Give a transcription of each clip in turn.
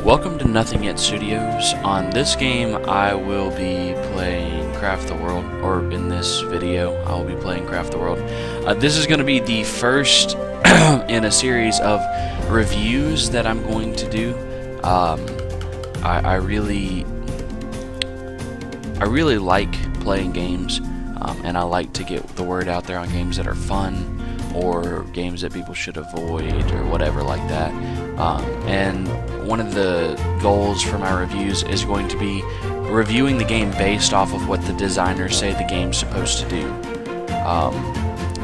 Welcome to Nothing Yet Studios. On this game I will be playing Craft the World, or in this video I will be playing Craft the World. This is going to be the first in a series of reviews that I'm going to do. I really like playing games, and I like to get the word out there on games that are fun or games that people should avoid or whatever like that. And one of the goals for my reviews is going to be reviewing the game based off of what the designers say the game's supposed to do.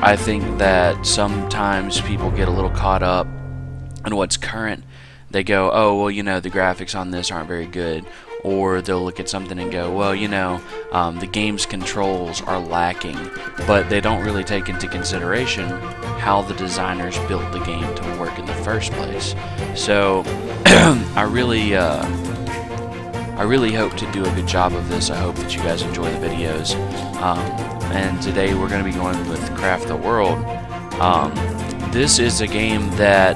I think that sometimes people get a little caught up in what's current. They go, oh, well, you know, the graphics on this aren't very good. Or they'll look at something and go, well, you know, the game's controls are lacking. But they don't really take into consideration how the designers built the game to work in the first place. So I really hope to do a good job of this. I hope that you guys enjoy the videos. And today we're going to be going with Craft the World. This is a game that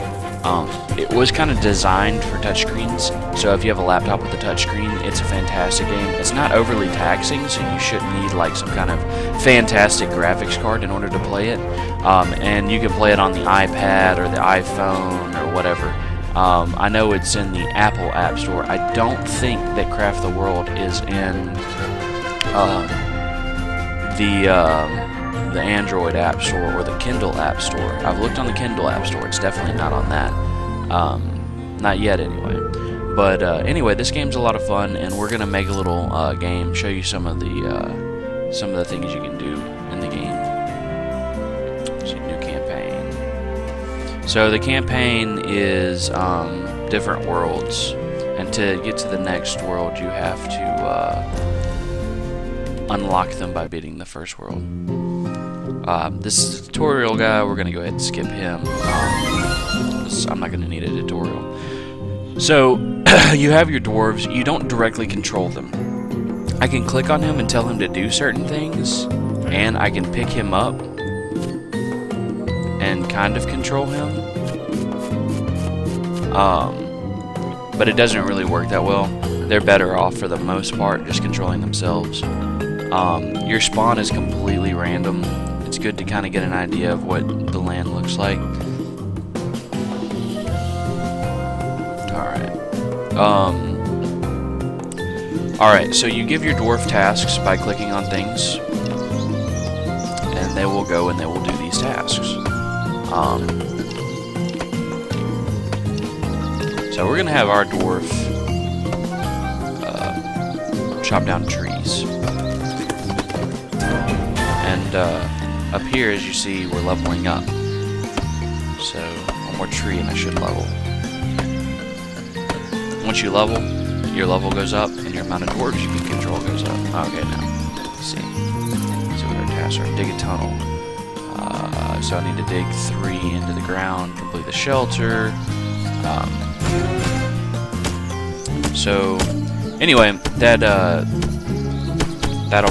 it was kind of designed for touchscreens, so if you have a laptop with a touchscreen, it's a fantastic game. It's not overly taxing, so you shouldn't need like some kind of fantastic graphics card in order to play it. And you can play it on the iPad or the iPhone or whatever. I know it's in the Apple App Store. I don't think that Craft the World is in the Android App Store or the Kindle App Store. I've looked on the Kindle App Store. It's definitely not on that. Not yet, anyway. But anyway, this game's a lot of fun, and we're gonna make a little game, show you some of the things you can do in the game. See, new campaign. So the campaign is different worlds, and to get to the next world, you have to unlock them by beating the first world. This is a tutorial guy. We're gonna go ahead and skip him. I'm not gonna need a tutorial. So you have your dwarves. You don't directly control them. I can click on him and tell him to do certain things, and I can pick him up and kind of control him. But it doesn't really work that well. They're better off for the most part just controlling themselves. Your spawn is completely random. It's good to kind of get an idea of what the land looks like. Alright, so you give your dwarf tasks by clicking on things, and they will go and they will do these tasks. So we're going to have our dwarf chop down trees. And up here, as you see, we're leveling up. So, one more tree and I should level. Once you level, your level goes up, and your amount of dwarves you can control goes up. Okay, now, let's see. Let's see what our tasks are. Dig a tunnel. So I need to dig 3 into the ground, complete the shelter. So, anyway, that'll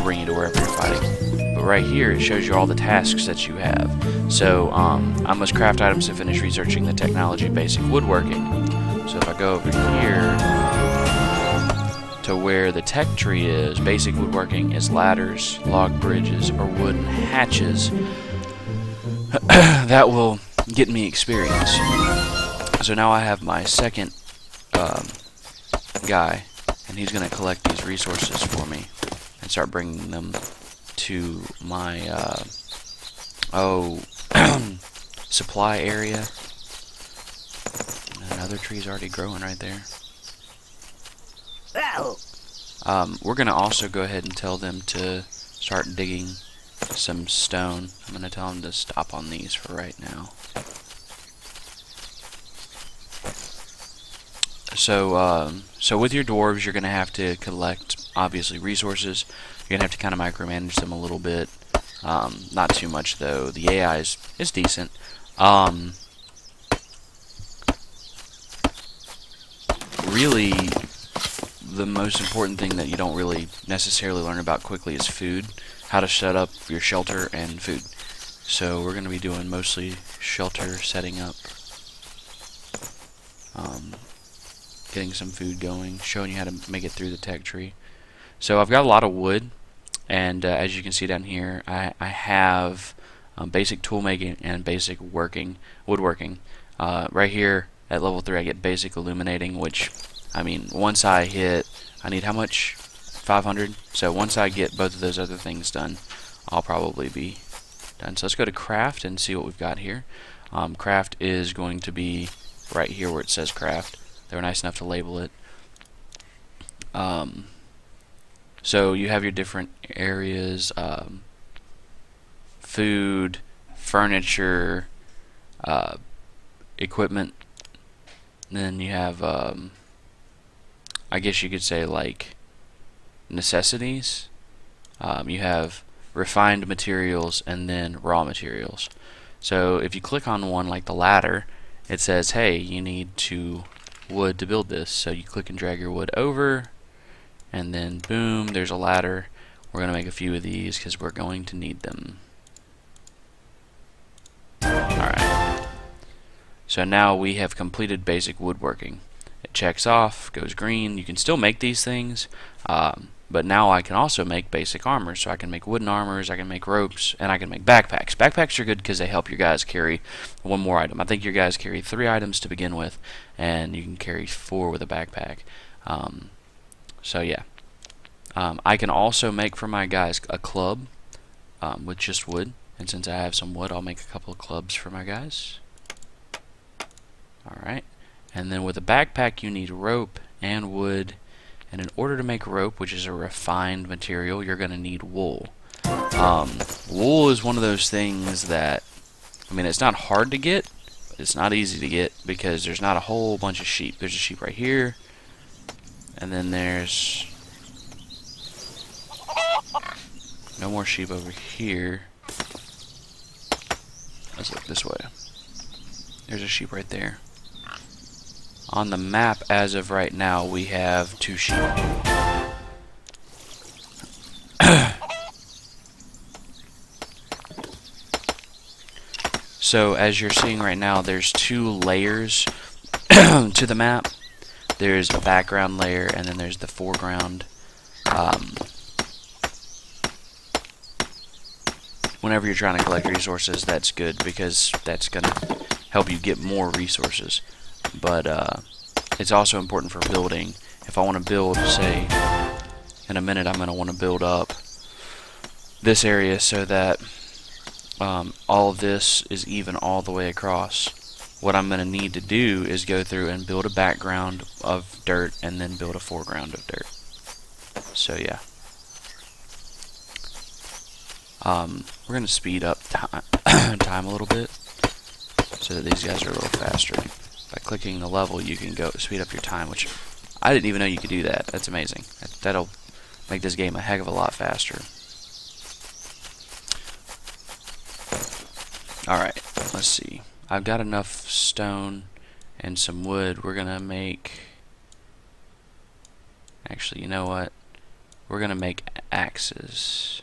bring you to wherever you're fighting. But right here, it shows you all the tasks that you have. So, I must craft items to finish researching the technology basic woodworking. So if I go over here to where the tech tree is, basic woodworking is ladders, log bridges, or wooden hatches. That will get me experience. So now I have my second guy, and he's going to collect these resources for me and start bringing them to my supply area. Another tree's already growing right there. We're going to also go ahead and tell them to start digging some stone. I'm going to tell them to stop on these for right now. So with your dwarves, you're going to have to collect, obviously, resources. You're going to have to kind of micromanage them a little bit. Not too much, though. The AI is decent. Really, the most important thing that you don't really necessarily learn about quickly is food. How to set up your shelter and food. So we're going to be doing mostly shelter setting up. getting some food going, showing you how to make it through the tech tree. So I've got a lot of wood, and as you can see down here, I have basic tool making and basic woodworking. Right here at level 3 I get basic illuminating, which, I mean, once I hit, I need how much? 500? So once I get both of those other things done, I'll probably be done. So let's go to craft and see what we've got here. Craft is going to be right here where it says craft. They were nice enough to label it. So you have your different areas, food, furniture, equipment. Then you have, I guess you could say, like, necessities. You have refined materials and then raw materials. So if you click on one like the ladder, it says, hey, you need wood to build this. So you click and drag your wood over, and then boom, there's a ladder. We're going to make a few of these because we're going to need them. Alright. So now we have completed basic woodworking. It checks off, goes green. You can still make these things, but now I can also make basic armor. So I can make wooden armors, I can make ropes, and I can make backpacks. Backpacks are good because they help your guys carry one more item. I think your guys carry 3 items to begin with, and you can carry 4 with a backpack. So yeah. I can also make for my guys a club with just wood. And since I have some wood, I'll make a couple of clubs for my guys. Alright. And then with a backpack, you need rope and wood. And in order to make rope, which is a refined material, you're going to need wool. Wool is one of those things that, I mean, it's not hard to get, but it's not easy to get because there's not a whole bunch of sheep. There's a sheep right here, and then there's no more sheep over here. Let's look this way. There's a sheep right there. On the map, as of right now, we have 2 sheep. So, as you're seeing right now, there's 2 layers to the map. There's a background layer, and then there's the foreground. Whenever you're trying to collect resources, that's good because that's going to help you get more resources. But it's also important for building. If I want to build, say, in a minute I'm going to want to build up this area so that all of this is even all the way across. What I'm going to need to do is go through and build a background of dirt and then build a foreground of dirt. So yeah. We're going to speed up time a little bit so that these guys are a little faster. By clicking the level, you can go speed up your time, which I didn't even know you could do that. That's amazing. That'll make this game a heck of a lot faster. Alright, let's see. I've got enough stone and some wood. We're going to make... Actually, you know what? We're going to make axes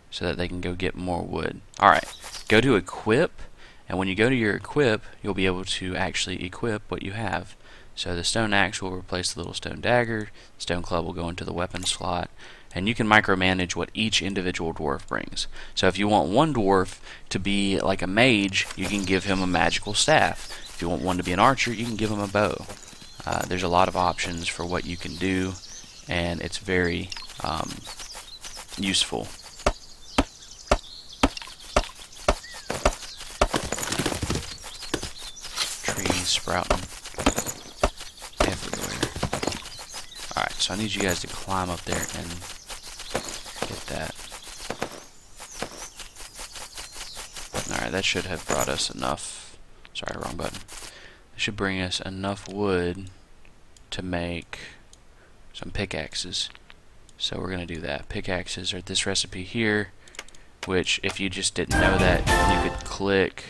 so that they can go get more wood. Alright, go to equip. And when you go to your equip, you'll be able to actually equip what you have. So the stone axe will replace the little stone dagger, stone club will go into the weapon slot, and you can micromanage what each individual dwarf brings. So if you want one dwarf to be like a mage, you can give him a magical staff. If you want one to be an archer, you can give him a bow. There's a lot of options for what you can do, and it's very useful. Sprouting everywhere. Alright, so I need you guys to climb up there and get that. Alright, that should have brought us enough. Sorry, wrong button. It should bring us enough wood to make some pickaxes. So we're going to do that. Pickaxes are this recipe here, which if you just didn't know that, you could click.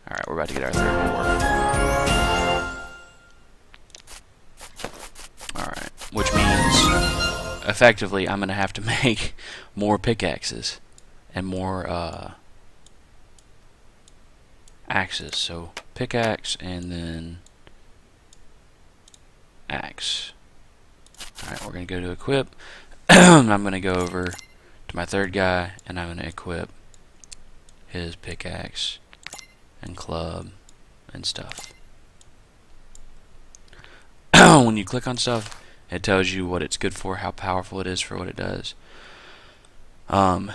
Alright, we're about to get our third dwarf. Alright, which means, effectively, I'm going to have to make more pickaxes and more axes. So, pickaxe, and then pickaxe. Alright, we're going to go to equip. I'm going to go over to my third guy, and I'm going to equip his pickaxe and club and stuff. When you click on stuff, it tells you what it's good for, how powerful it is for what it does. A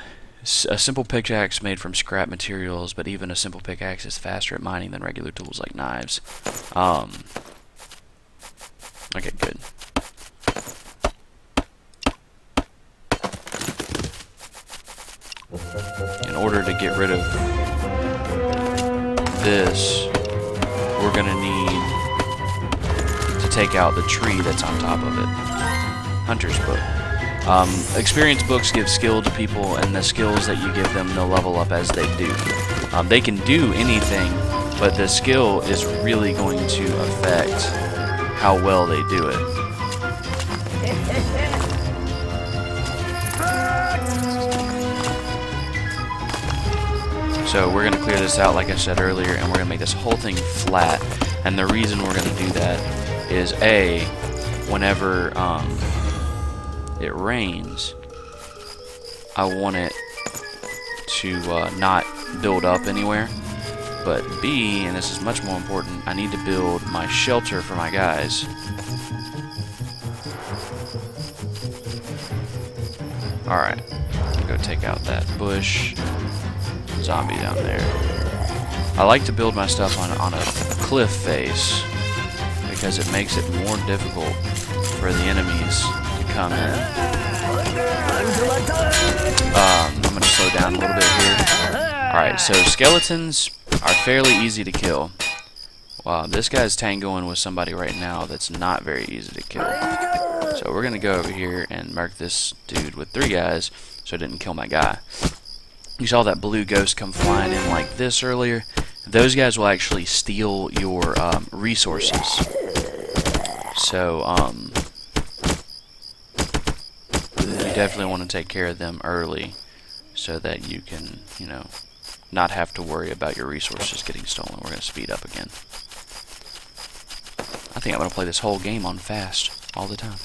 simple pickaxe made from scrap materials, but even a simple pickaxe is faster at mining than regular tools like knives. Okay, good. In order to get rid of this, we're going to need to take out the tree that's on top of it. Hunter's Book. Experience books give skill to people, and the skills that you give them, they'll level up as they do. They can do anything, but the skill is really going to affect how well they do it. So we're going to clear this out like I said earlier, and we're going to make this whole thing flat. And the reason we're going to do that is A, whenever it rains, I want it to not build up anywhere. But B, and this is much more important, I need to build my shelter for my guys. Alright, go take out that bush. Zombie down there. I like to build my stuff on a cliff face because it makes it more difficult for the enemies to come in. I'm going to slow down a little bit here. Alright, so skeletons are fairly easy to kill. Wow, this guy's tangoing with somebody right now that's not very easy to kill. So we're going to go over here and mark this dude with 3 guys so it didn't kill my guy. You saw that blue ghost come flying in like this earlier. Those guys will actually steal your resources. So, you definitely want to take care of them early so that you can, you know, not have to worry about your resources getting stolen. We're going to speed up again. I think I'm going to play this whole game on fast all the time.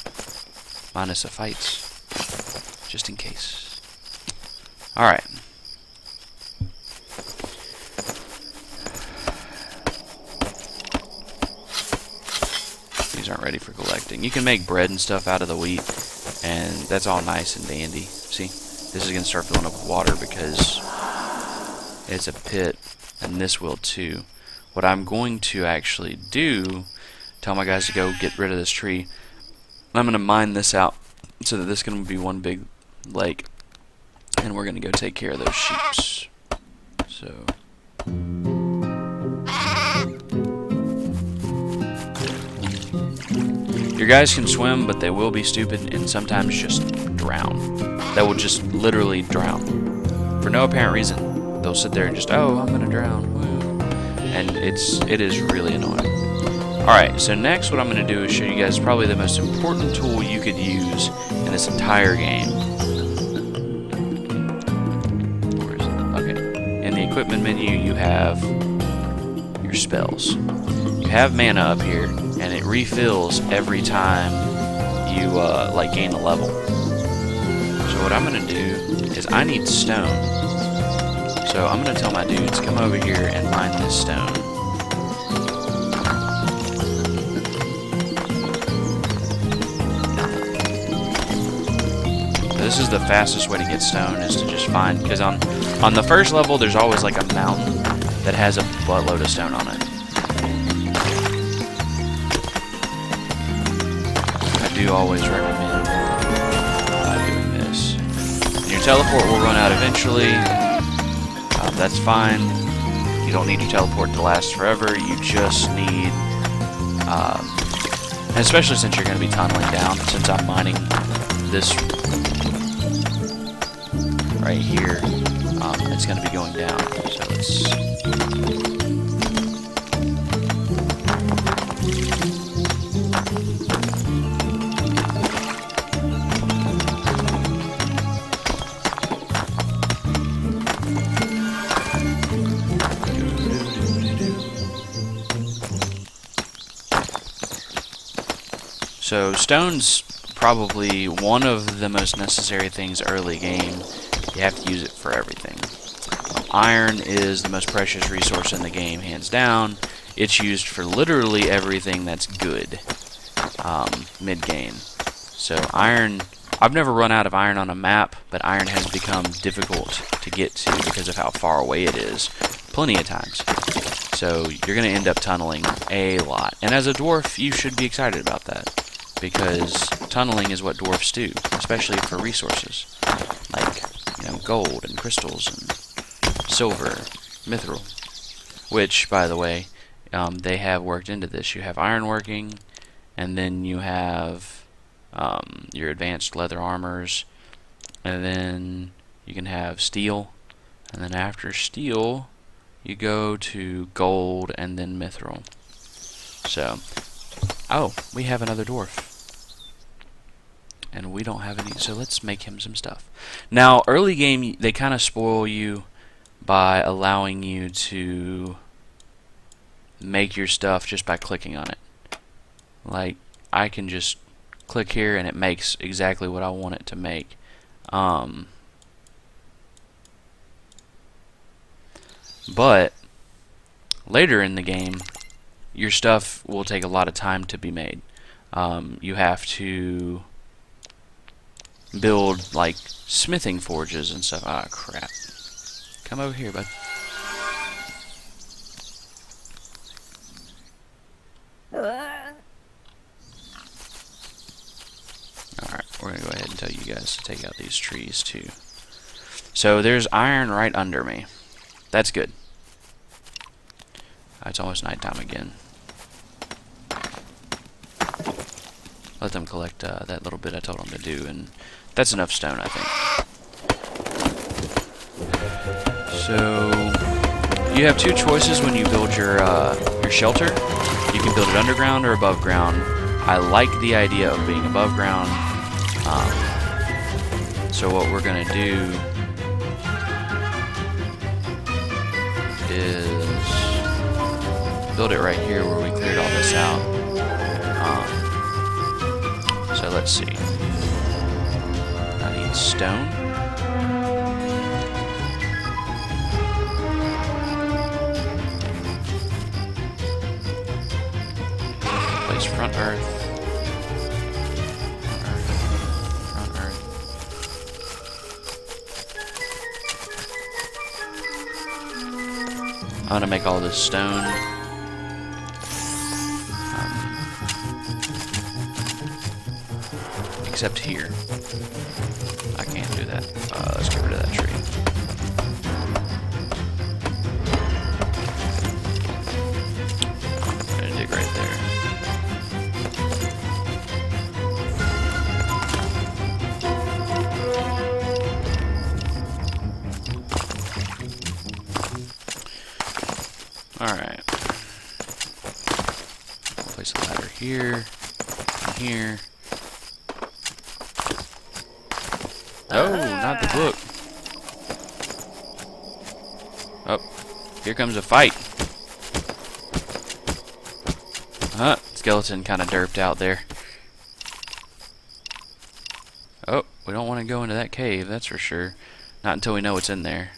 Minus the fights. Just in case. Alright. These aren't ready for collecting. You can make bread and stuff out of the wheat, and that's all nice and dandy. See? This is going to start filling up with water because it's a pit, and this will too. What I'm going to actually do, tell my guys to go get rid of this tree. I'm going to mine this out so that this is going to be one big lake, and we're going to go take care of those sheeps. So... your guys can swim, but they will be stupid and sometimes just drown. They will just literally drown. For no apparent reason. They'll sit there and just, oh, I'm gonna drown. Woo. And it is really annoying. Alright, so next what I'm gonna do is show you guys probably the most important tool you could use in this entire game. Where is it? Okay. In the equipment menu you have your spells. You have mana up here, and it refills every time you like gain a level. So what I'm gonna do is I need stone. So I'm gonna tell my dudes, come over here and mine this stone. This is the fastest way to get stone, is to just find, because on the first level there's always like a mountain that has a buttload of stone on it. I do always recommend doing this. And your teleport will run out eventually. That's fine. You don't need your teleport to last forever. You just need, and especially since you're going to be tunneling down, since I'm mining this right here, it's going to be going down. So it's... So stone's probably one of the most necessary things early game. You have to use it for everything. Iron is the most precious resource in the game, hands down. It's used for literally everything that's good mid-game. So iron, I've never run out of iron on a map, but iron has become difficult to get to because of how far away it is, plenty of times. So you're going to end up tunneling a lot. And as a dwarf, you should be excited about that, because tunneling is what dwarfs do, especially for resources, like, you know, gold and crystals and silver, mithril, which, by the way, they have worked into this. You have iron working, and then you have your advanced leather armors, and then you can have steel, and then after steel you go to gold and then mithril. So, oh, we have another dwarf. And we don't have any, so let's make him some stuff. Now, early game, they kind of spoil you by allowing you to make your stuff just by clicking on it. Like, I can just click here and it makes exactly what I want it to make. But later in the game, your stuff will take a lot of time to be made. You have to build like smithing forges and stuff. Ah, crap. Come over here, bud. Alright, we're going to go ahead and tell you guys to take out these trees too. So there's iron right under me. That's good. It's almost nighttime again. Let them collect that little bit I told them to do, and that's enough stone, I think. So you have two choices when you build your shelter. You can build it underground or above ground. I like the idea of being above ground. So what we're gonna do is build it right here where we cleared all this out. So let's see. I need stone. Place front earth. Front earth. I'm gonna make all this stone. Except here. I can't do that. Let's get rid of that tree. I'm gonna dig right there. Alright. Place a ladder here, and here. Oh, not the book. Oh, here comes a fight. Skeleton kind of derped out there. Oh, we don't want to go into that cave, that's for sure. Not until we know what's in there.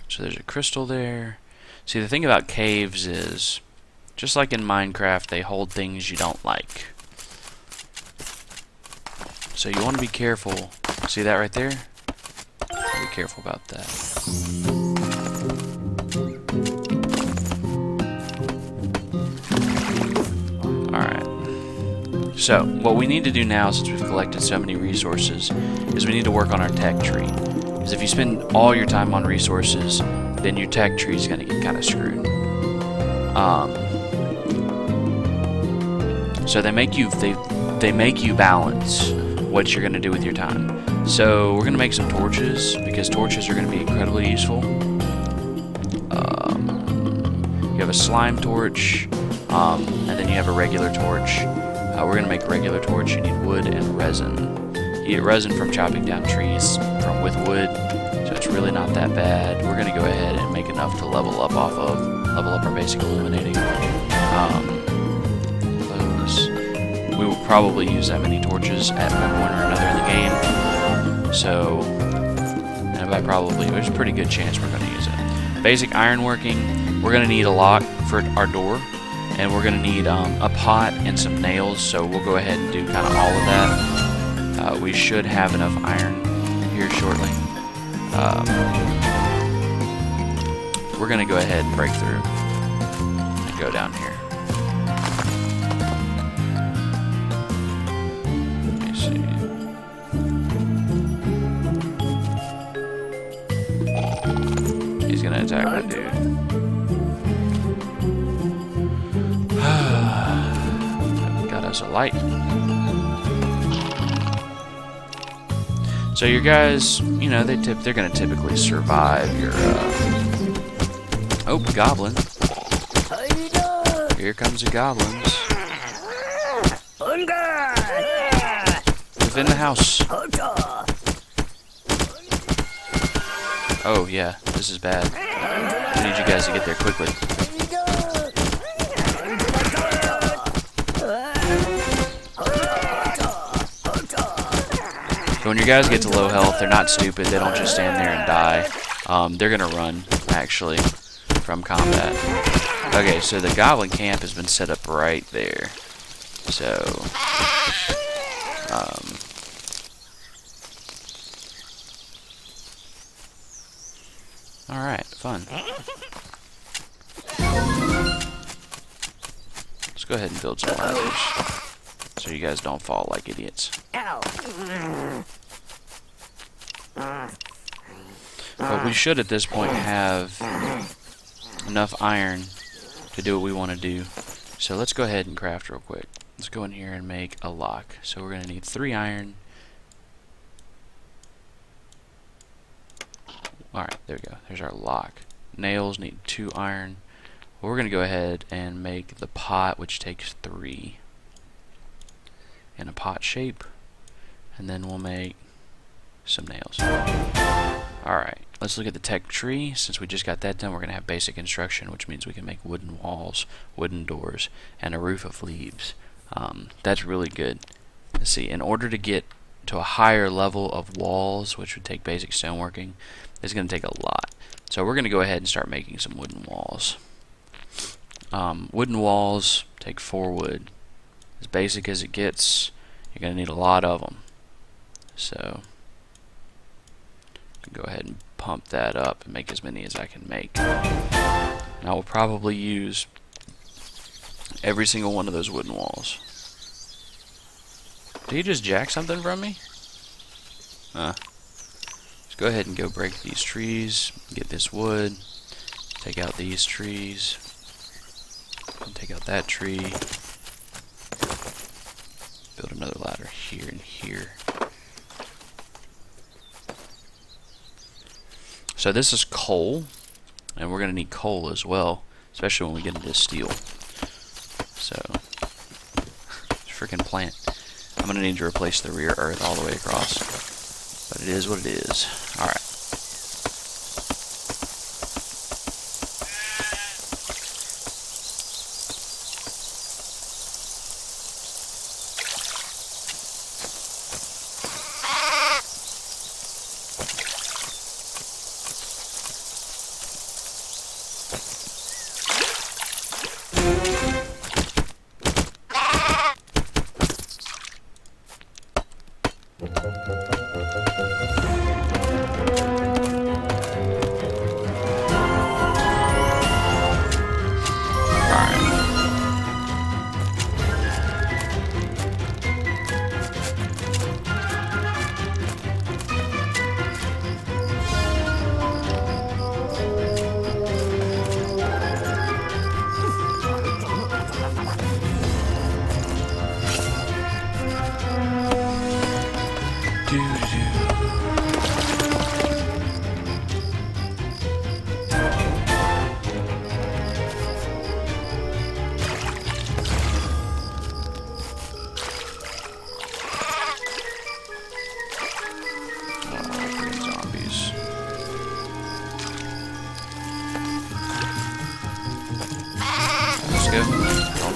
So there's a crystal there. See, the thing about caves is, just like in Minecraft, they hold things you don't like. So you want to be careful. See that right there? Be careful about that. Alright. So, what we need to do now, since we've collected so many resources, is we need to work on our tech tree. Because if you spend all your time on resources, then your tech tree is going to get kind of screwed. So they make you balance what you're going to do with your time. So we're going to make some torches, because torches are going to be incredibly useful. You have a slime torch, and then you have a regular torch. We're going to make regular torch. You need wood and resin. You get resin from chopping down trees with wood, so it's really not that bad. We're going to go ahead and make enough to level up our basic illuminating. Those. We will probably use that many torches at one point or another in the game. So, and by probably, there's a pretty good chance we're going to use it. Basic ironworking, we're going to need a lock for our door, and we're going to need a pot and some nails, so we'll go ahead and do kind of all of that. We should have enough iron here shortly. We're going to go ahead and break through and go down here. Let me see. He's going to attack my dude. Got us a light. So your guys, you know, they're going to typically survive your oh, goblin. Here comes the goblins. Within the house. Oh yeah, this is bad. I need you guys to get there quickly. So when your guys get to low health, they're not stupid. They don't just stand there and die. They're gonna run, actually, from combat. Okay, so the goblin camp has been set up right there. So, alright, fun. Let's go ahead and build some ladders, so you guys don't fall like idiots. But we should at this point have enough iron to do what we want to do. So let's go ahead and craft real quick. Let's go in here and make a lock. So we're going to need 3 iron. Alright, there we go. There's our lock. Nails need 2 iron. Well, we're going to go ahead and make the pot, which takes 3. In a pot shape. And then we'll make some nails. Alright, let's look at the tech tree. Since we just got that done, we're going to have basic construction, which means we can make wooden walls, wooden doors, and a roof of leaves. That's really good. Let's see, in order to get to a higher level of walls, which would take basic stoneworking, it's going to take a lot. So we're going to go ahead and start making some wooden walls. Wooden walls take 4 wood. As basic as it gets, you're going to need a lot of them. So, go ahead and pump that up and make as many as I can make. Now we'll probably use every single one of those wooden walls. Did he just jack something from me? Let's go ahead and go break these trees, get this wood, take out these trees, and take out that tree. Build another ladder here and here. So this is coal, and we're going to need coal as well, especially when we get into steel. So, freaking plant. I'm going to need to replace the rear earth all the way across, but it is what it is. Alright.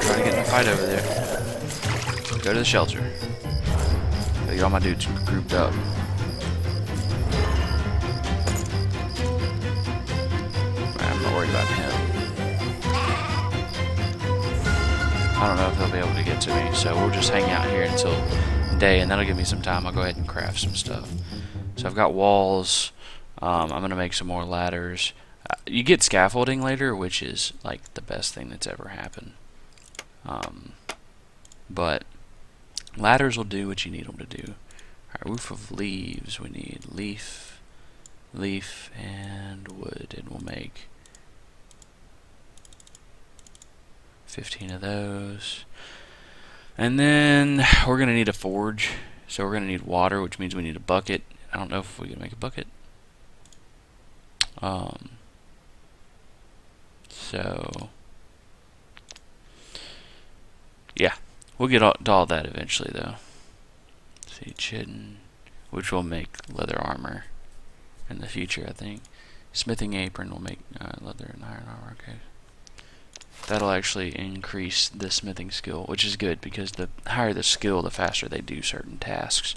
trying to get in a fight over there. Go to the shelter. Gotta get all my dudes grouped up. I'm not worried about him. I don't know if they'll be able to get to me, so we'll just hang out here until day, and that'll give me some time. I'll go ahead and craft some stuff. So I've got walls. I'm gonna make some more ladders. You get scaffolding later, which is like the best thing that's ever happened. But ladders will do what you need them to do. Alright, roof of leaves. We need leaf, and wood, and we'll make 15 of those. And then we're going to need a forge. So we're going to need water, which means we need a bucket. I don't know if we can make a bucket. So yeah, we'll get to all that eventually, though. Siege hidden, which will make leather armor in the future, I think. Smithing apron will make leather and iron armor. Okay, that'll actually increase the smithing skill, which is good because the higher the skill, the faster they do certain tasks,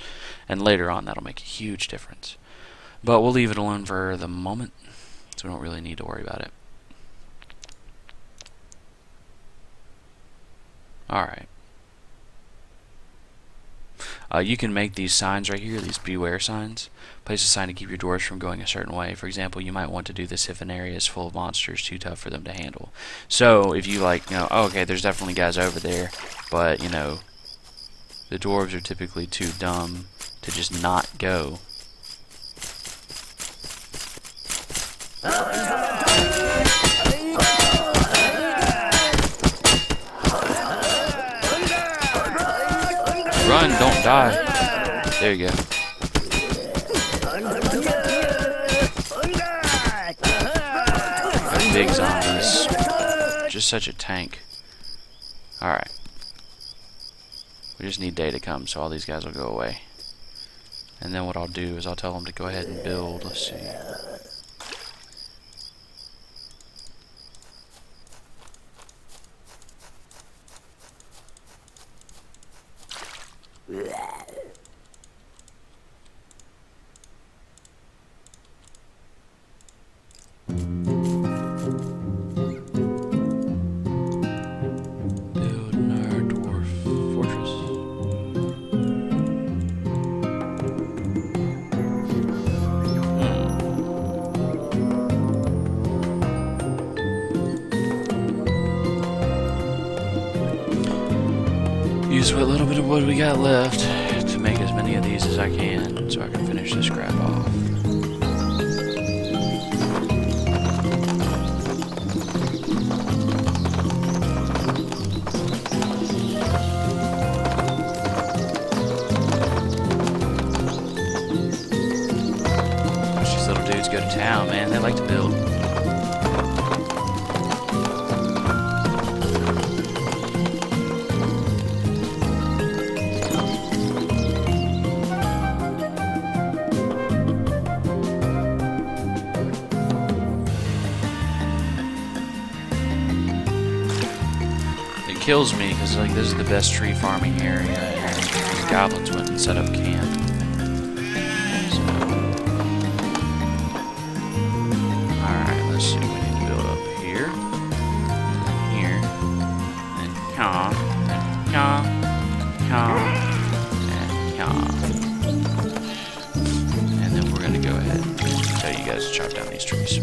and later on that'll make a huge difference. But we'll leave it alone for the moment, so we don't really need to worry about it. Alright. You can make these signs right here, these beware signs. Place a sign to keep your dwarves from going a certain way. For example, you might want to do this if an area is full of monsters too tough for them to handle. So if you like, you know, oh, okay, there's definitely guys over there, but you know, the dwarves are typically too dumb to just not go. Run, don't die. There you go. Got big zombies. Just such a tank. Alright. We just need day to come, so all these guys will go away. And then what I'll do is I'll tell them to go ahead and build. Let's see. Building our dwarf fortress. Use what little bit of wood we got left to make as many of these as I can so I can finish this crap off. Watch these little dudes go to town, man. They like to build. Kills me because like this is the best tree farming area, and these goblins went and set up camp. So, alright, let's see. We need to build up here, and here, and and then we're gonna go ahead and tell you guys to chop down these trees.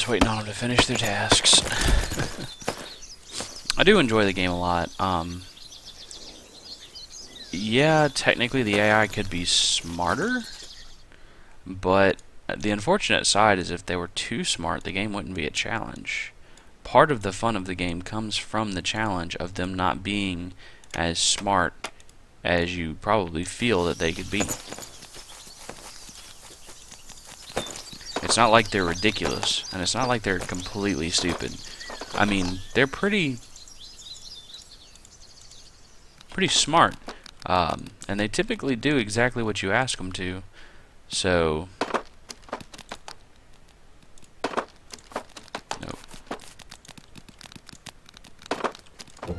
Just waiting on them to finish their tasks. I do enjoy the game a lot. Yeah, technically the AI could be smarter, but the unfortunate side is if they were too smart, the game wouldn't be a challenge. Part of the fun of the game comes from the challenge of them not being as smart as you probably feel that they could be. It's not like they're ridiculous, and it's not like they're completely stupid. I mean, they're pretty smart, and they typically do exactly what you ask them to. So, nope. Go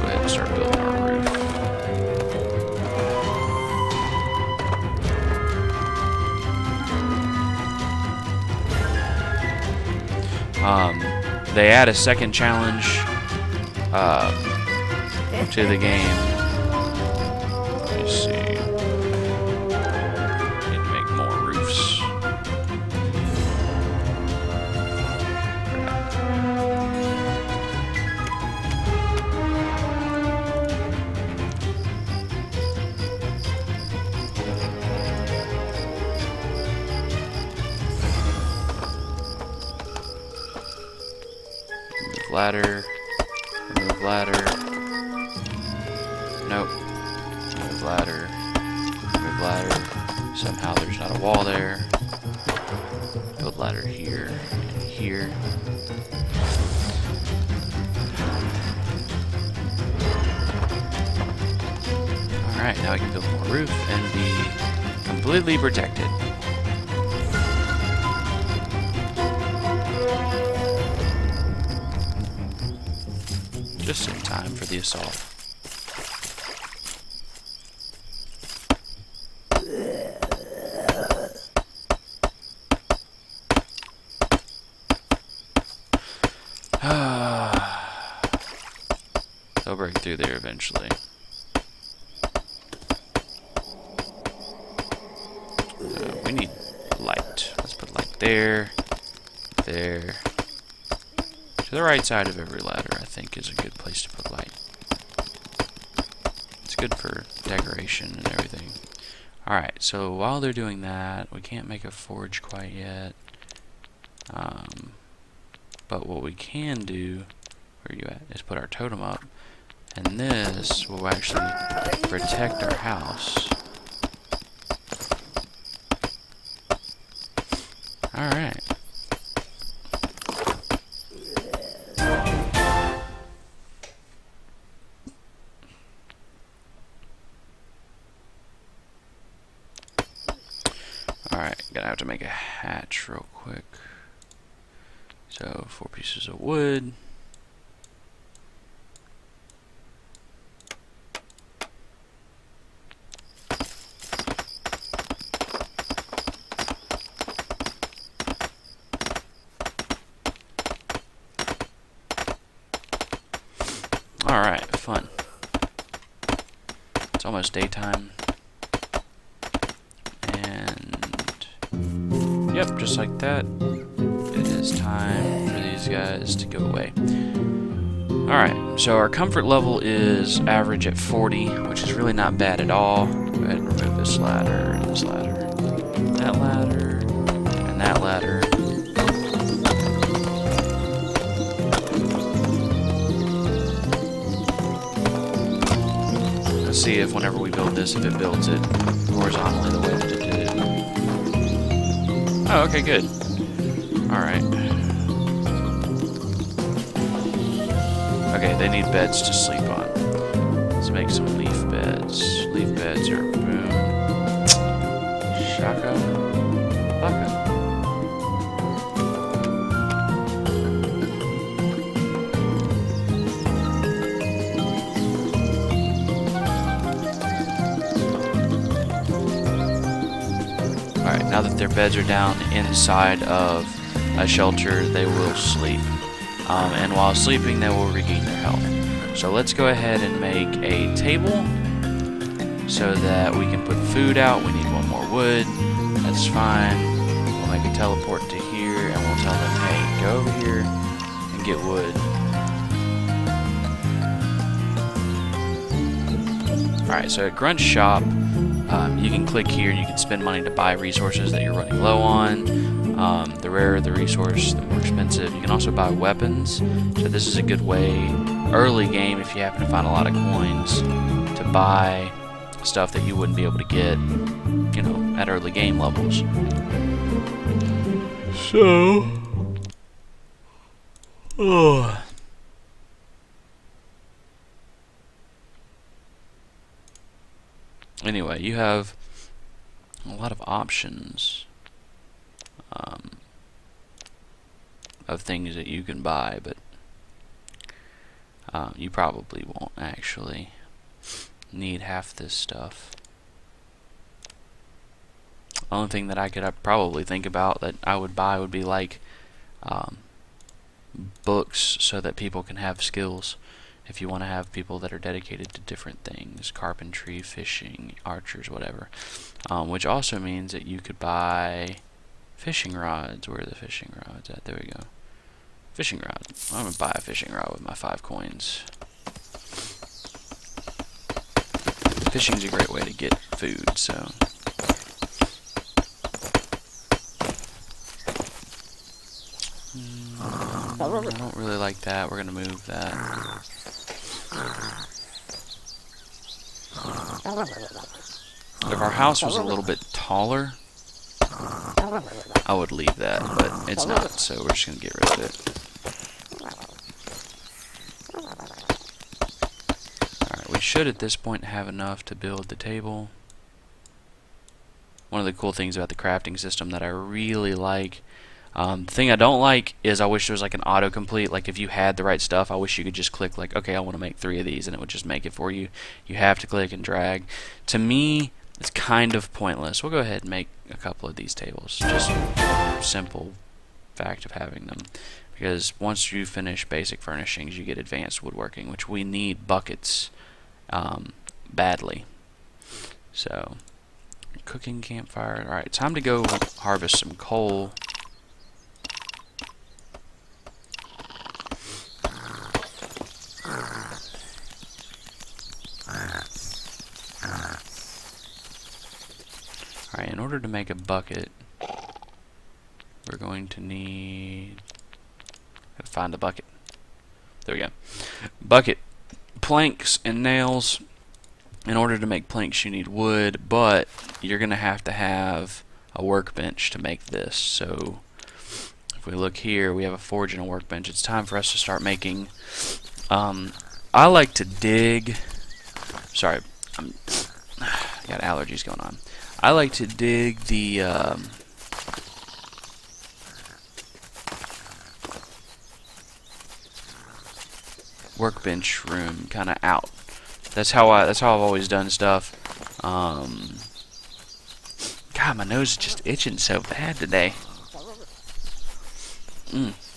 ahead and start building our roof. They add a second challenge to the game. Let me see. Need to make more roofs. Remove ladder. Remove ladder. Nope. Remove ladder. Remove ladder. Somehow there's not a wall there. Build ladder here and here. Alright, now we can build more roof and be completely protected. Just in time for the assault. They'll break through there eventually. We need light. Let's put light there, there. To the right side of every ladder, I think, is a good place to put light. It's good for decoration and everything. Alright, so while they're doing that, we can't make a forge quite yet. But what we can do, where are you at, is put our totem up. And this will actually protect our house. Alright. Alright, gonna have to make a hatch real quick. So, 4 pieces of wood. Alright, fun. It's almost daytime. And yep, just like that, it is time for these guys to go away. Alright, so our comfort level is average at 40, which is really not bad at all. Go ahead and remove this ladder, and this ladder, that ladder, and that ladder. Let's see if whenever we build this, if it builds it horizontally the way that it did. Oh, okay, good. Alright. Okay, they need beds to sleep on. Let's make some leaf beds. Leaf beds are boom. Shaka. Baka. Alright, now that their beds are down inside of a shelter, they will sleep. And while sleeping, they will regain their health. So let's go ahead and make a table so that we can put food out. We need one more wood. That's fine. We'll make a teleport to here, and we'll tell them, hey, go over here and get wood. Alright, so at Grunt's shop, you can click here and you can spend money to buy resources that you're running low on. The rarer the resource, the more expensive. You can also buy weapons. So this is a good way, early game, if you happen to find a lot of coins, to buy stuff that you wouldn't be able to get, you know, at early game levels. So, anyway, you have a lot of options of things that you can buy, but you probably won't actually need half this stuff. The only thing that I could probably think about that I would buy would be like books, so that people can have skills. If you want to have people that are dedicated to different things, carpentry, fishing, archers, whatever. Which also means that you could buy fishing rods. Where are the fishing rods at? There we go. Fishing rod. I'm going to buy a fishing rod with my 5 coins. Fishing's a great way to get food, so... I don't really like that. We're going to move that. If our house was a little bit taller, I would leave that, but it's not, so we're just going to get rid of it. Alright, we should at this point have enough to build the table. One of the cool things about the crafting system that I really like, the thing I don't like is I wish there was like an autocomplete. Like if you had the right stuff, I wish you could just click like, okay, I want to make 3 of these, and it would just make it for you. You have to click and drag. To me, it's kind of pointless. We'll go ahead and make a couple of these tables. Just simple fact of having them. Because once you finish basic furnishings, you get advanced woodworking, which we need buckets badly. So, cooking campfire. Alright, time to go harvest some coal. Alright, in order to make a bucket, we're going to need... Gotta find a bucket. There we go. Bucket. Planks and nails. In order to make planks, you need wood, but you're going to have a workbench to make this. So, if we look here, we have a forge and a workbench. It's time for us to start making... I like to dig... Sorry, I got allergies going on. I like to dig the workbench room kind of out. That's how I've always done stuff. God, my nose is just itching so bad today.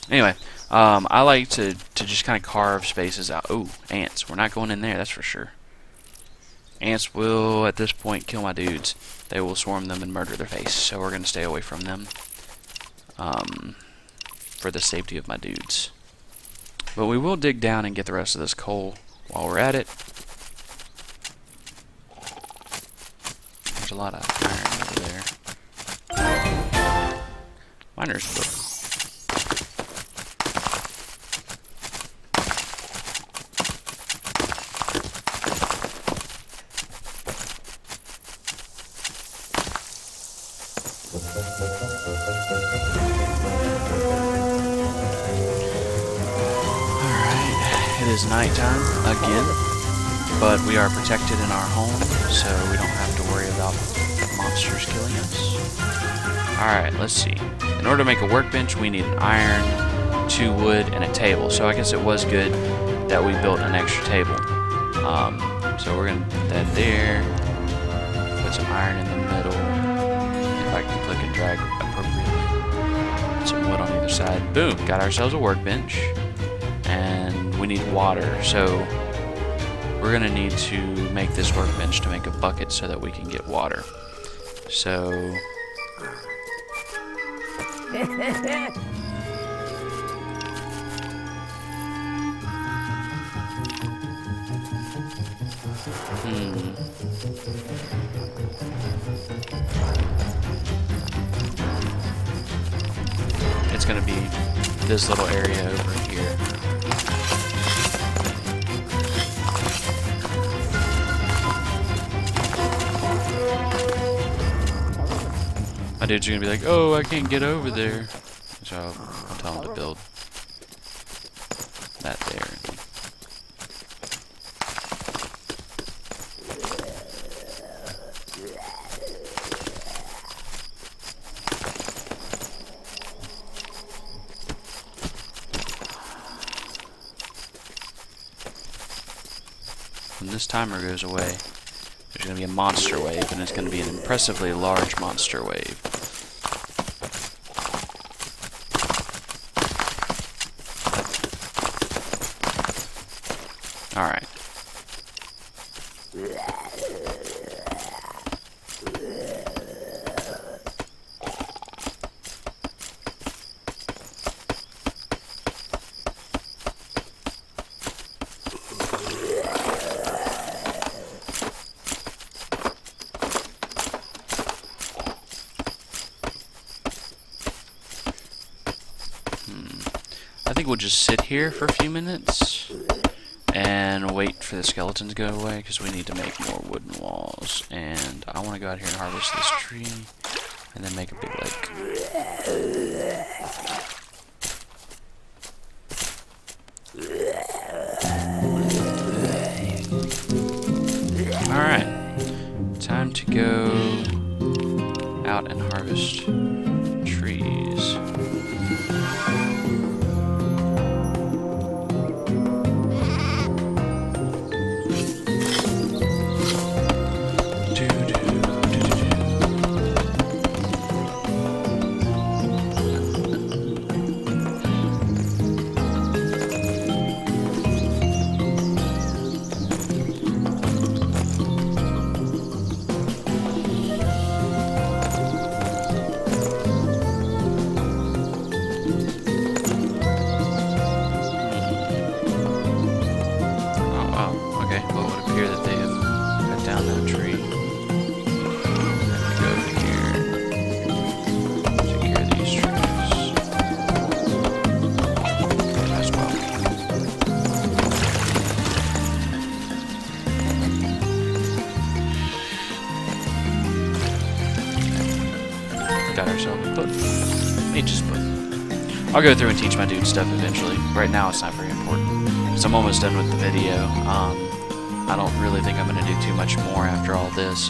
Anyway, I like to just kind of carve spaces out. Oh, ants! We're not going in there, that's for sure. Ants will, at this point, kill my dudes. They will swarm them and murder their face, so we're going to stay away from them for the safety of my dudes. But we will dig down and get the rest of this coal while we're at it. There's a lot of iron over there. Miner's book. It is nighttime again, but we are protected in our home, so we don't have to worry about monsters killing us. Alright, let's see. In order to make a workbench, we need an iron, 2 wood, and a table. So I guess it was good that we built an extra table. So we're going to put that there, put some iron in the middle, if I can click and drag appropriately. Put some wood on either side. Boom, got ourselves a workbench. And we need water, so we're going to need to make this workbench to make a bucket so that we can get water. So It's gonna be this little area over here. My dude's gonna be like, oh, I can't get over there. So I'll tell him to build that there. When this timer goes away, there's going to be a monster wave, and it's going to be an impressively large monster wave. Alright. I think we'll just sit here for a few minutes and wait for the skeleton to go away, because we need to make more wooden walls. And I want to go out here and harvest this tree and then make a big lake. Alright, time to go out and harvest trees. Got ourselves a book. Nature's book. I'll go through and teach my dude stuff eventually. Right now it's not very important, because I'm almost done with the video. I don't really think I'm going to do too much more after all this,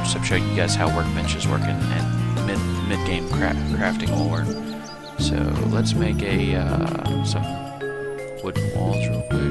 except show you guys how workbenches work and mid-game crafting will work. So let's make some wooden walls real quick.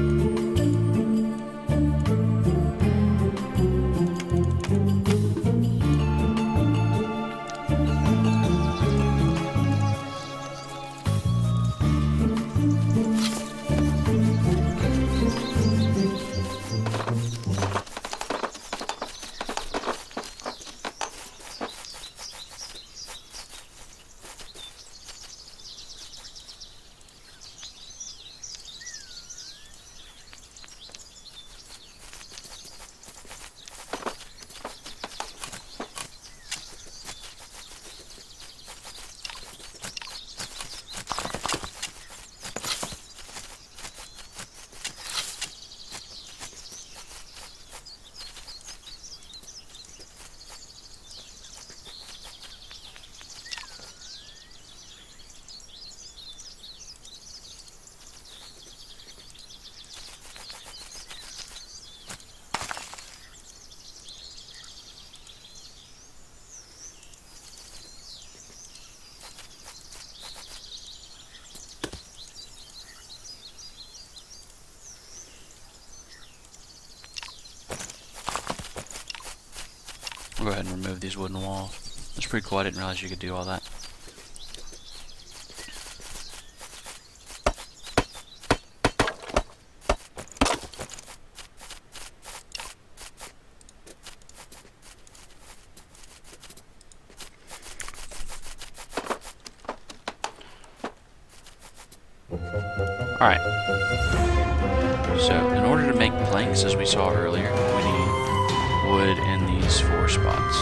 I'll go ahead and remove these wooden walls. That's pretty cool. I didn't realize you could do all that. Alright. So, in order to make planks, as we saw earlier, we need wood in these 4 spots.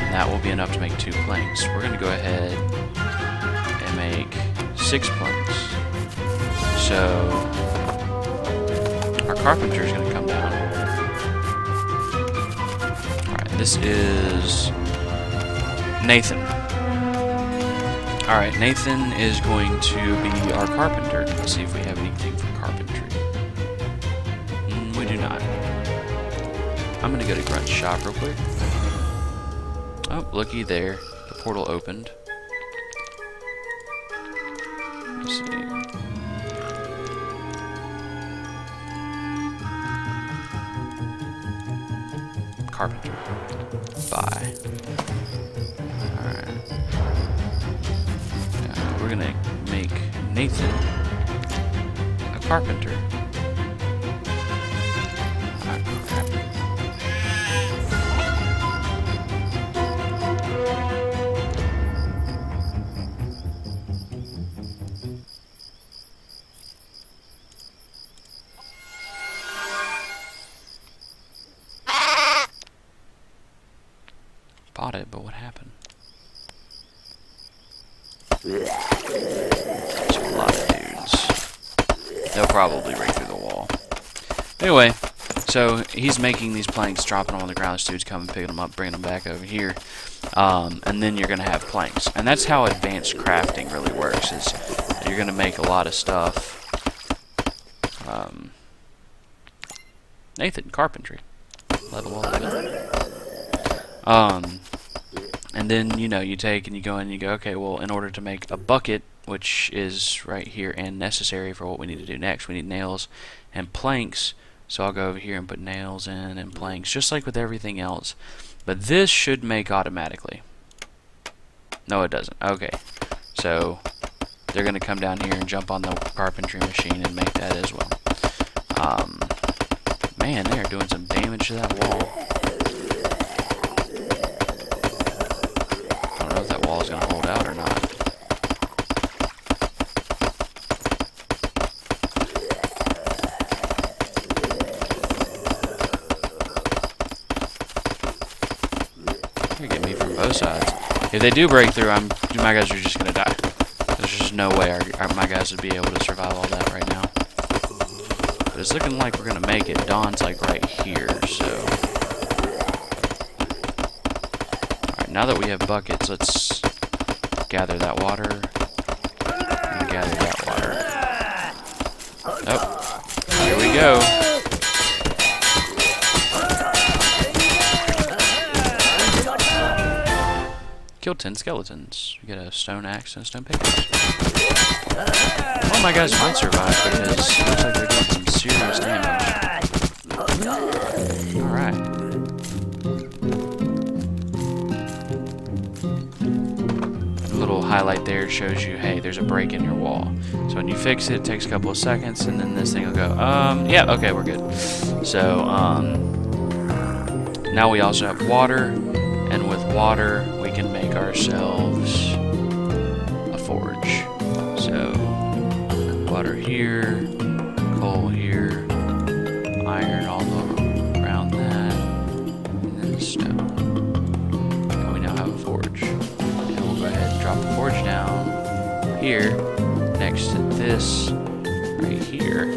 And that will be enough to make 2 planks. We're going to go ahead and make 6 planks. So, our carpenter is going to come down. Alright, this is Nathan. Alright, Nathan is going to be our carpenter. Let's see if we have anything for carpentry. We do not. I'm going to go to Grunt's shop real quick. Oh, looky there. The portal opened. Let's see. Carpenter. Bye. Alright. We're gonna make Nathan a carpenter. Bought it, but what happened? There's a lot of dudes. They'll probably break through the wall. Anyway, so he's making these planks, dropping them on the ground. This dude's coming, picking them up, bringing them back over here. And then you're going to have planks. And that's how advanced crafting really works, is you're going to make a lot of stuff. Nathan, carpentry. Level 11. And then, you know, you take and you go in and you go, okay, well, in order to make a bucket, which is right here and necessary for what we need to do next, we need nails and planks. So I'll go over here and put nails in and planks, just like with everything else. But this should make automatically. No, it doesn't. Okay. So they're going to come down here and jump on the carpentry machine and make that as well. Man, they're doing some damage to that wall. I don't know if that wall is going to hold out or not. They're getting me from both sides. If they do break through, my guys are just going to die. There's just no way my guys would be able to survive all that right now. But it's looking like we're going to make it. Dawn's like right here, so... Alright, now that we have buckets, let's gather that water. And gather that water. Oh, here we go. Killed 10 skeletons. We get a stone axe and a stone pickaxe. Well, my guys might survive because it looks like they're doing some serious damage. Alright. The little highlight there shows you, hey, there's a break in your wall. So when you fix it, it takes a couple of seconds, and then this thing will go, yeah, okay, we're good. So, now we also have water, and with water, we can make ourselves a forge. So, water here, coal here, iron all around that, and then stone. And we now have a forge. And we'll go ahead and drop the forge down here, next to this, right here.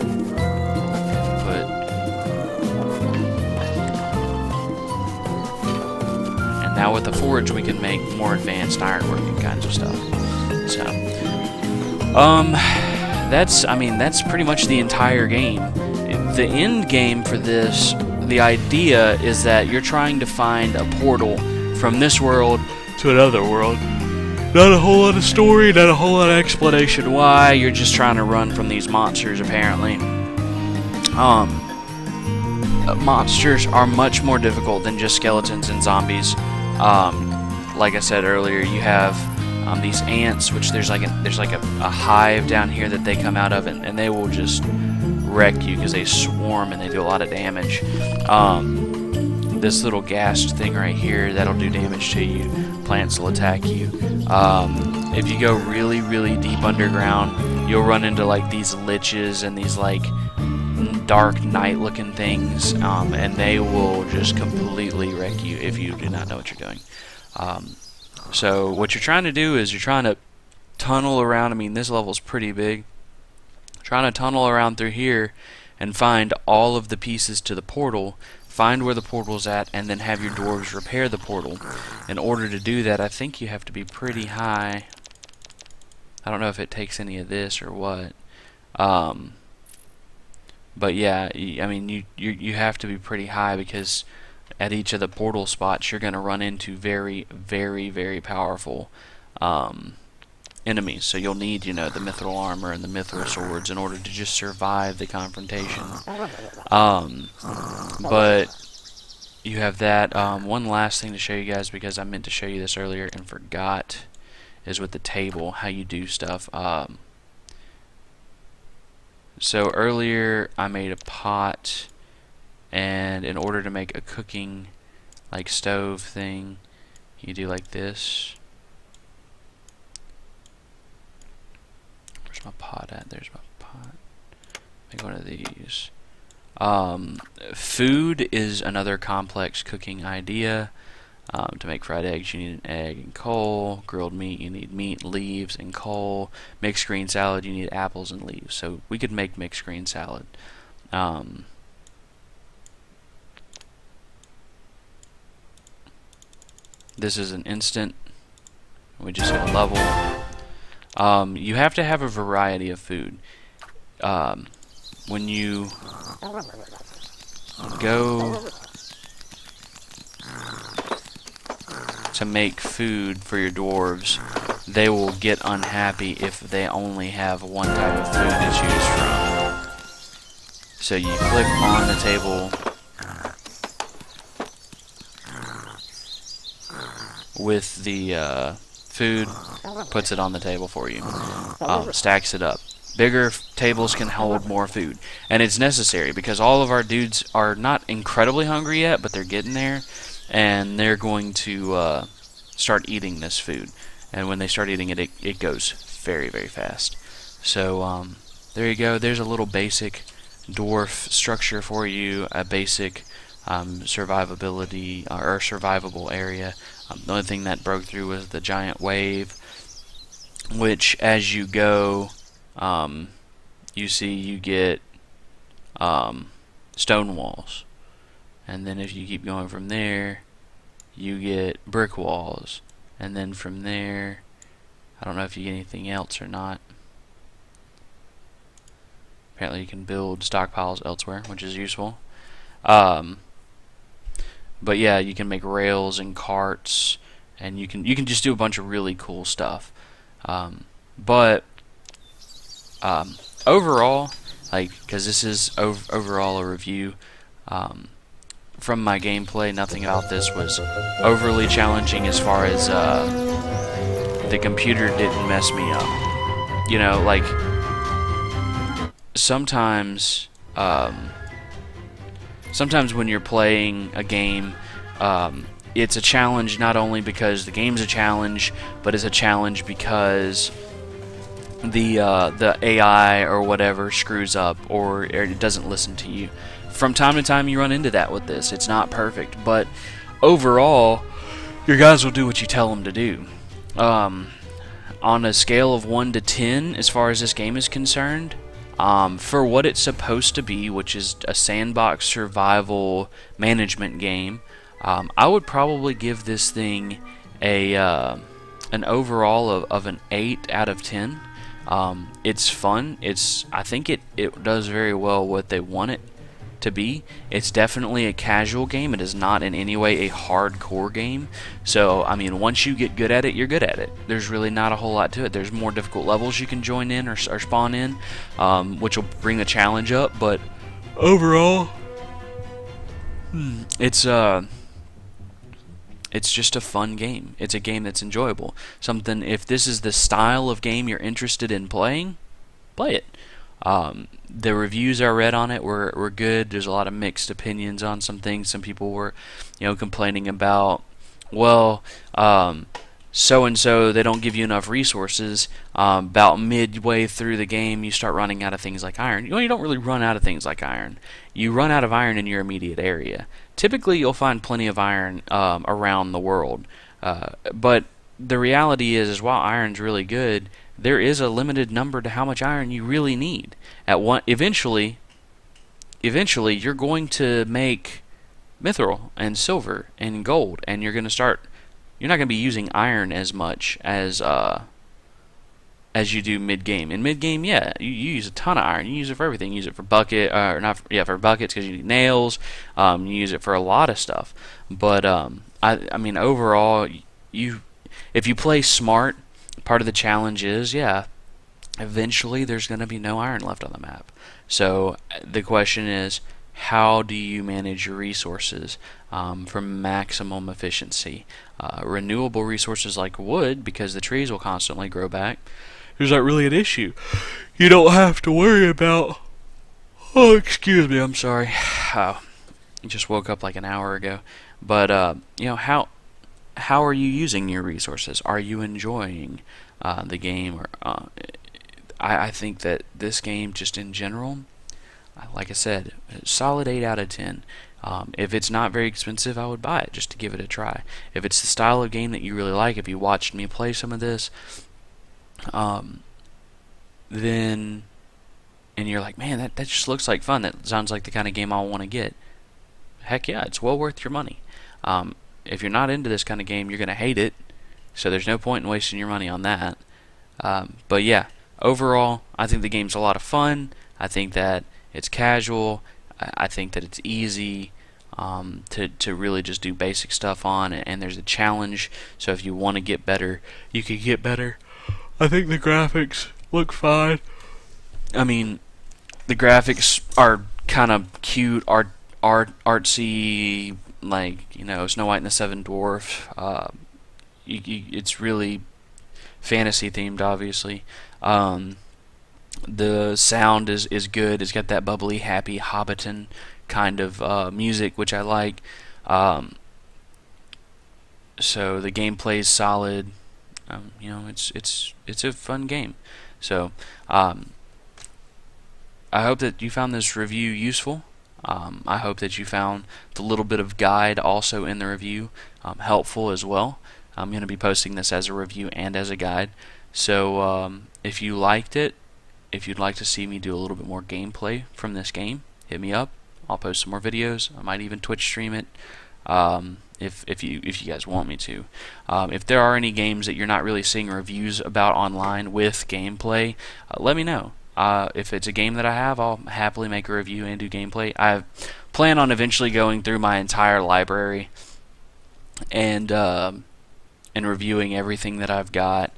Now with the forge, we can make more advanced ironworking kinds of stuff. So, that's pretty much the entire game. The end game for this, the idea is that you're trying to find a portal from this world to another world. Not a whole lot of story, not a whole lot of explanation why. You're just trying to run from these monsters, apparently. Monsters are much more difficult than just skeletons and zombies. Like I said earlier, you have these ants, which there's like a hive down here that they come out of, and they will just wreck you because they swarm and they do a lot of damage. This little ghast thing right here, that'll do damage to you. Plants will attack you. if you go really, really deep underground, you'll run into like these liches and these like dark night looking things, and they will just completely wreck you if you do not know what you're doing. So what you're trying to do is you're trying to tunnel around. I mean, this level's pretty big. Trying to tunnel around through here and find all of the pieces to the portal, find where the portal's at, and then have your dwarves repair the portal. In order to do that, I think you have to be pretty high. I don't know if it takes any of this or what. But yeah, I mean, you have to be pretty high, because at each of the portal spots you're going to run into very, very, very powerful enemies. So you'll need, you know, the mithril armor and the mithril swords in order to just survive the confrontation. But you have that. One last thing to show you guys, because I meant to show you this earlier and forgot, is with the table, how you do stuff. So earlier I made a pot, and in order to make a cooking like stove thing, you do like this. Where's my pot at? There's my pot. Make one of these. Food is another complex cooking idea. To make fried eggs, you need an egg and coal. Grilled meat, you need meat, leaves, and coal. Mixed green salad, you need apples and leaves. So we could make mixed green salad. This is an instant. We just hit a level. You have to have a variety of food. When you go to make food for your dwarves, they will get unhappy if they only have one type of food to choose from. So you click on the table with the food, puts it on the table for you, stacks it up. Bigger tables can hold more food, and it's necessary because all of our dudes are not incredibly hungry yet, but they're getting there, and they're going to start eating this food. And when they start eating it, it goes very, very fast. So there you go. There's a little basic dwarf structure for you, a basic survivability or survivable area. The only thing that broke through was the giant wave, which as you go, you see you get stone walls, and then if you keep going from there, you get brick walls, and then from there, I don't know if you get anything else or not. Apparently you can build stockpiles elsewhere, which is useful. But yeah, you can make rails and carts, and you can just do a bunch of really cool stuff. But overall, like, because this is overall a review, from my gameplay, nothing about this was overly challenging as far as the computer didn't mess me up. You know, like, sometimes when you're playing a game, it's a challenge not only because the game's a challenge, but it's a challenge because the AI or whatever screws up, or it doesn't listen to you. From time to time you run into that with this. It's not perfect, but overall your guys will do what you tell them to do. On a scale of 1 to 10 as far as this game is concerned, for what it's supposed to be, which is a sandbox survival management game, I would probably give this thing an overall of an 8 out of 10. It's fun. I think it does very well what they want it to be. It's definitely a casual game. It is not in any way a hardcore game. So, I mean, once you get good at it, you're good at it. There's really not a whole lot to it. There's more difficult levels you can join in or spawn in, which will bring the challenge up. But overall, it's just a fun game. It's a game that's enjoyable. Something, if this is the style of game you're interested in playing, play it. The reviews I read on it were good. There's a lot of mixed opinions on some things. Some people were, complaining about, well, so and so, they don't give you enough resources. About midway through the game, you start running out of things like iron. You don't really run out of things like iron. You run out of iron in your immediate area. Typically, you'll find plenty of iron around the world, but the reality is while iron's really good, there is a limited number to how much iron you really need. Eventually, you're going to make mithril and silver and gold, and you're not going to be using iron as much as you do mid game. In mid game, yeah, you use a ton of iron. You use it for everything. You use it for for buckets because you need nails. You use it for a lot of stuff. But I mean, overall, if you play smart, part of the challenge is, eventually there's going to be no iron left on the map. So the question is, how do you manage your resources for maximum efficiency? Renewable resources like wood, because the trees will constantly grow back, is not really an issue. You don't have to worry about... Oh, excuse me, I'm sorry. I just woke up like an hour ago. But, how are you using your resources? Are you enjoying the game? I think that this game, just in general, like I said, solid 8 out of 10. If it's not very expensive, I would buy it just to give it a try. If it's the style of game that you really like, if you watched me play some of this, then, and you're like, man, that just looks like fun. That sounds like the kind of game I want to get. Heck yeah, it's well worth your money. If you're not into this kind of game, you're going to hate it. So there's no point in wasting your money on that. But yeah, overall, I think the game's a lot of fun. I think that it's casual. I think that it's easy to really just do basic stuff on, and there's a challenge. So if you want to get better, you can get better. I think the graphics look fine. I mean, the graphics are kind of cute, artsy, like, Snow White and the Seven Dwarfs. It's really fantasy themed, obviously. The sound is good. It's got that bubbly, happy Hobbiton kind of music, which I like. So the gameplay is solid. It's a fun game. So I hope that you found this review useful. I hope that you found the little bit of guide also in the review helpful as well. I'm going to be posting this as a review and as a guide. So if you liked it, if you'd like to see me do a little bit more gameplay from this game, hit me up. I'll post some more videos. I might even Twitch stream it if you guys want me to. If there are any games that you're not really seeing reviews about online with gameplay, let me know. If it's a game that I have, I'll happily make a review and do gameplay. I plan on eventually going through my entire library and reviewing everything that I've got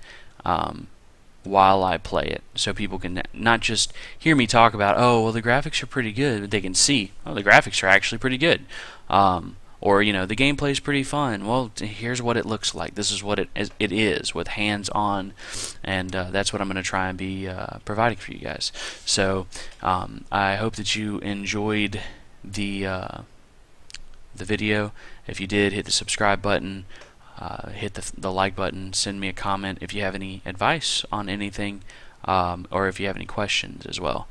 while I play it, so people can not just hear me talk about, oh, well, the graphics are pretty good, but they can see, oh, the graphics are actually pretty good. Or, the gameplay is pretty fun. Well, here's what it looks like. This is what it is with hands-on, and that's what I'm going to try and be providing for you guys. So I hope that you enjoyed the video. If you did, hit the subscribe button, hit the like button, send me a comment if you have any advice on anything, or if you have any questions as well.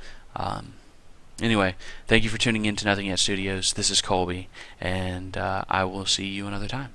Anyway, thank you for tuning in to Nothing Yet Studios. This is Colby, and I will see you another time.